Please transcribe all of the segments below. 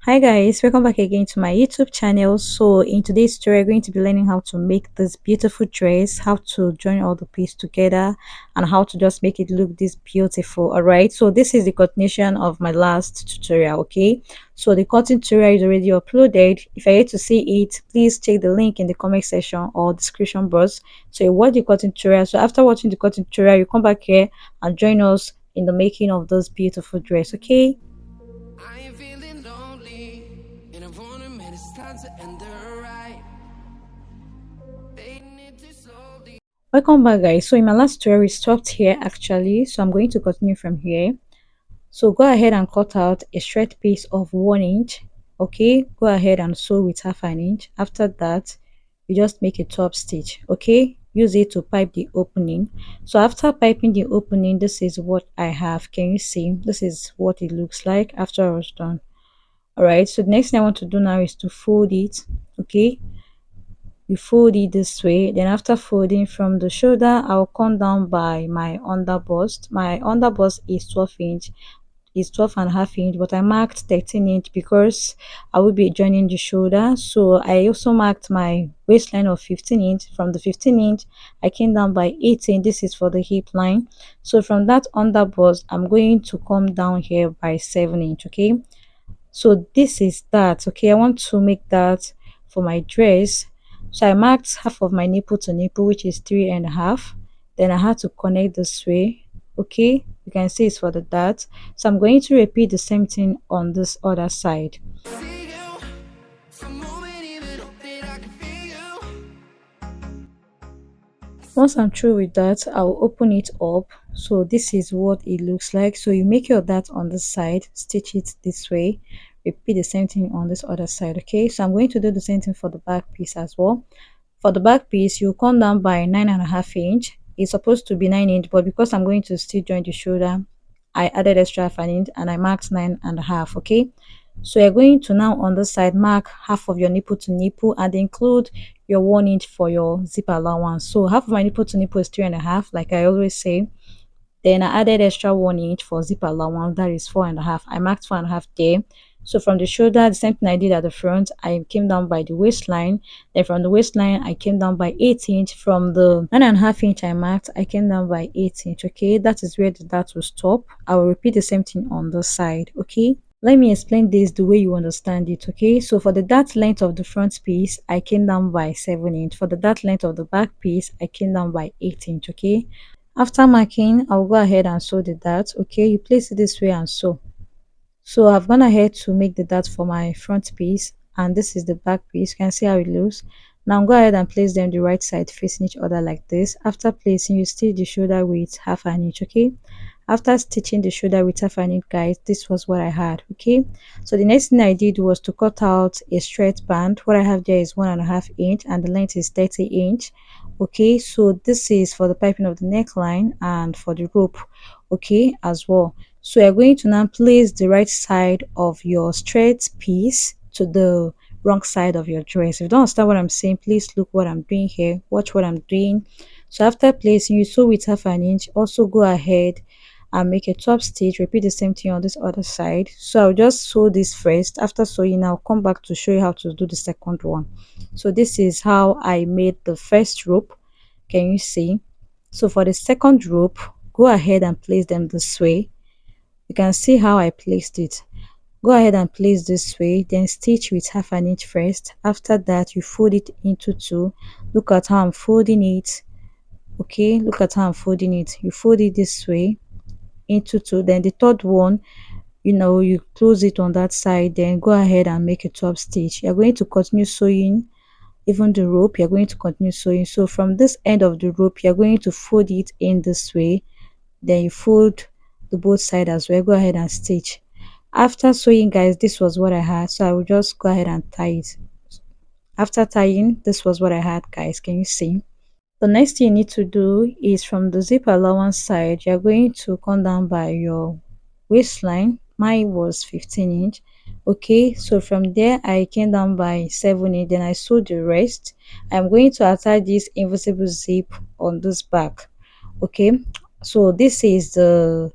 Hi guys, welcome back again to my YouTube channel. So in today's tutorial, we're going to be learning how to make this beautiful dress, how to join all the pieces together, and how to just make it look this beautiful. All right, so this is the continuation of my last tutorial. Okay, so the cutting tutorial is already uploaded. If I need to see it, please check the link in the comment section or description box. So you watch the cutting tutorial. So after watching the cutting tutorial, you come back here and join us in the making of this beautiful dress. Okay. I am feeling lonely, and I wanna admit it's time to end the ride. Fading into slowly. Welcome back guys. So in my last tutorial we stopped here actually, so I'm going to continue from here. So go ahead and cut out a straight piece of 1 inch. Okay, go ahead and sew with half an inch. After that, you just make a top stitch. Okay, use it to pipe the opening. So after piping the opening, this is what I have. Can you see? This is what it looks like after I was done. All right, so the next thing I want to do now is to fold it. Okay, you fold it this way. Then after folding from the shoulder, I'll come down by my under bust. My under bust is 12 inch, is 12 and a half inch, but I marked 13 inch because I will be joining the shoulder. So I also marked my waistline of 15 inch. From the 15 inch I came down by 18. This is for the hip line. So from that under bust, I'm going to come down here by 7 inch. Okay, so this is that. Okay, I want to make that for my dress. So I marked half of my nipple to nipple, which is 3.5. Then I had to connect this way. Okay, you can see it's for the dart. So I'm going to repeat the same thing on this other side. Once I'm through with that, I'll open it up. So this is what it looks like. So you make your dart on this side, stitch it this way, repeat the same thing on this other side. Okay, so I'm going to do the same thing for the back piece as well. For the back piece, you come down by 9.5 inch. It's supposed to be 9 inch, but because I'm going to still join the shoulder, I added extra half an inch and I marked 9.5. Okay, so you're going to now on the side mark half of your nipple to nipple and include your 1 inch for your zip allowance. So half of my nipple to nipple is 3.5, like I always say. Then I added extra 1 inch for zip allowance, that is 4.5. I marked 4.5 there. So from the shoulder, the same thing I did at the front, I came down by the waistline. Then from the waistline, I came down by 8 inch. From the 9.5 inch I marked, I came down by 8 inch. Okay, that is where the dart will stop. I will repeat the same thing on the side. Okay, let me explain this the way you understand it. Okay, so for the dart length of the front piece, I came down by 7 inch. For the dart length of the back piece, I came down by 8 inch. Okay, after marking, I'll go ahead and sew the dart. Okay, you place it this way and sew. So I've gone ahead to make the dart for my front piece, and this is the back piece. You can see how it looks. Now go ahead and place them the right side facing each other like this. After placing, you stitch the shoulder with half an inch. Okay, after stitching the shoulder with half an inch, guys, this was what I had. Okay, so the next thing I did was to cut out a straight band. What I have there is 1.5 inch and the length is 30 inch. Okay, so this is for the piping of the neckline and for the rope, okay, as well. So you're going to now place the right side of your straight piece to the wrong side of your dress. If you don't understand what I'm saying, please look what I'm doing here, watch what I'm doing. So after placing, you sew with half an inch. Also go ahead and make a top stitch, repeat the same thing on this other side. So I'll just sew this first. After sewing, I'll come back to show you how to do the second one. So this is how I made the first rope. Can you see? So for the second rope, go ahead and place them this way. You can see how I placed it. Go ahead and place this way, then stitch with half an inch first. After that, you fold it into two. Look at how I'm folding it. Okay, look at how I'm folding it. You fold it this way into two. Then the third one, you close it on that side. Then go ahead and make a top stitch. You're going to continue sewing even the rope. You're going to continue sewing. So from this end of the rope, you're going to fold it in this way. Then you fold the both side as well. Go ahead and stitch. After sewing, guys, this was what I had, so I will just go ahead and tie it. After tying, this was what I had, guys. Can you see? The next thing you need to do is from the zip allowance side, you're going to come down by your waistline. Mine was 15 inch. Okay, so from there I came down by 7 inch, then I sewed the rest. I'm going to attach this invisible zip on this back. Okay, so this is the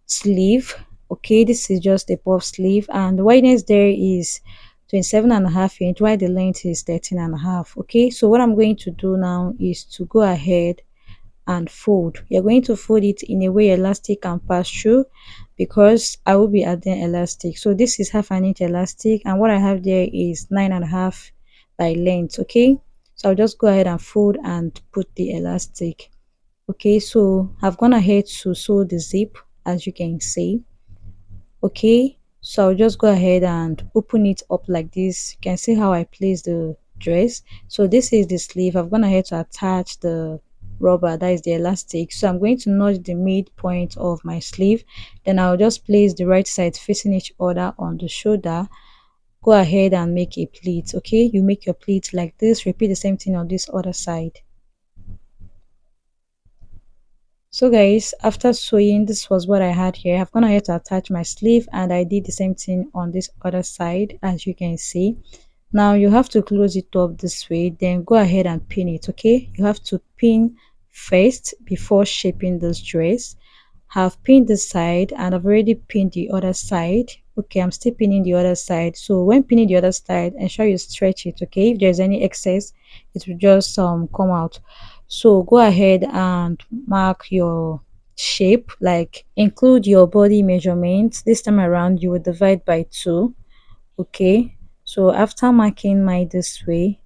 sleeve. Okay, this is just a puff sleeve, and the wideness there is 27.5 inch, while the length is 13.5. Okay, so what I'm going to do now is to go ahead and fold. You're going to fold it in a way elastic can pass through, because I will be adding elastic. So this is half an inch elastic, and what I have there is 9.5 by length. Okay, so I'll just go ahead and fold and put the elastic. Okay, so I've gone ahead to sew the zip, as you can see. Okay, so I'll just go ahead and open it up like this. You can see how I place the dress. So this is the sleeve. I've gone ahead to attach the rubber, that is the elastic. So I'm going to notch the midpoint of my sleeve, then I'll just place the right side facing each other on the shoulder. Go ahead and make a pleat. Okay, you make your pleat like this. Repeat the same thing on this other side. So guys, after sewing, this was what I had here. I've gone ahead to attach my sleeve, and I did the same thing on this other side, as you can see. Now you have to close it up this way, then go ahead and pin it. Okay, you have to pin first before shaping this dress. Have pinned this side, and I've already pinned the other side. Okay, I'm still pinning the other side. So when pinning the other side, ensure you stretch it. Okay, if there's any excess, it will just come out. So go ahead and mark your shape, like include your body measurements. This time around you will divide by 2. Okay, so after marking my this way,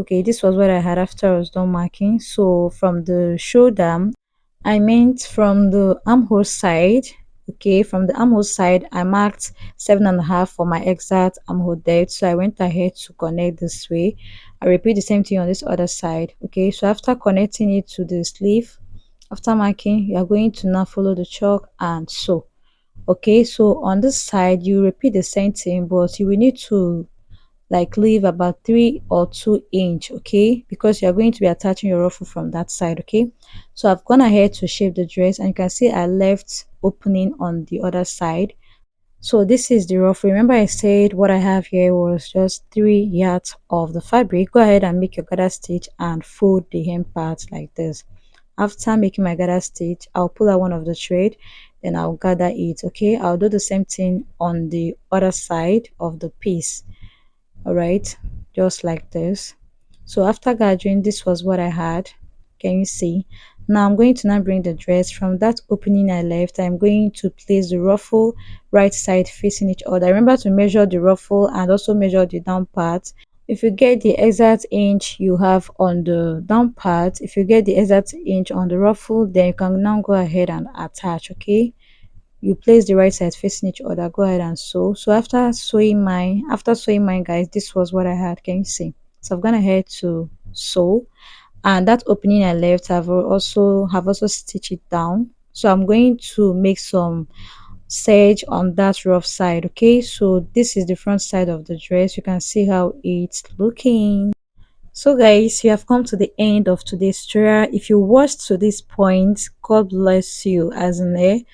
okay, this was what I had after I was done marking. So from the shoulder, I meant from the armhole side. Okay, from the armhole side, I marked 7.5 for my exact armhole depth. So I went ahead to connect this way. I repeat the same thing on this other side. Okay, so after connecting it to the sleeve, after marking, you are going to now follow the chalk and sew. Okay, so on this side, you repeat the same thing, but you will need to like leave about 3 or 2 inch, okay, because you're going to be attaching your ruffle from that side. Okay, so I've gone ahead to shape the dress, and you can see I left opening on the other side. So this is the ruffle. Remember I said what I have here was just 3 yards of the fabric. Go ahead and make your gather stitch and fold the hem part like this. After making my gather stitch, I'll pull out one of the thread, then I'll gather it. Okay, I'll do the same thing on the other side of the piece. All right, just like this. So after gathering, this was what I had. Can you see? Now I'm going to now bring the dress from that opening I left. I'm going to place the ruffle right side facing each other. Remember to measure the ruffle and also measure the down part. If you get the exact inch you have on the down part, if you get the exact inch on the ruffle, then you can now go ahead and attach. Okay, you place the right side facing each other. Go ahead and sew. So after sewing mine, guys, this was what I had. Can you see? So I've gone ahead to sew, and that opening I left, have also stitched it down. So I'm going to make some serge on that rough side. Okay, so this is the front side of the dress. You can see how it's looking. So guys, you have come to the end of today's tutorial. If you watched to this point, God bless you. As in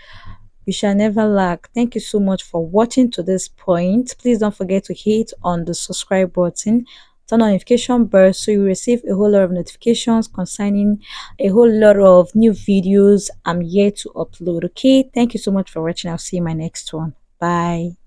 you shall never lack. Thank you so much for watching to this point. Please don't forget to hit on the subscribe button, turn on notification bell so you receive a whole lot of notifications concerning a whole lot of new videos I'm here to upload. Okay, thank you so much for watching. I'll see you in my next one. Bye.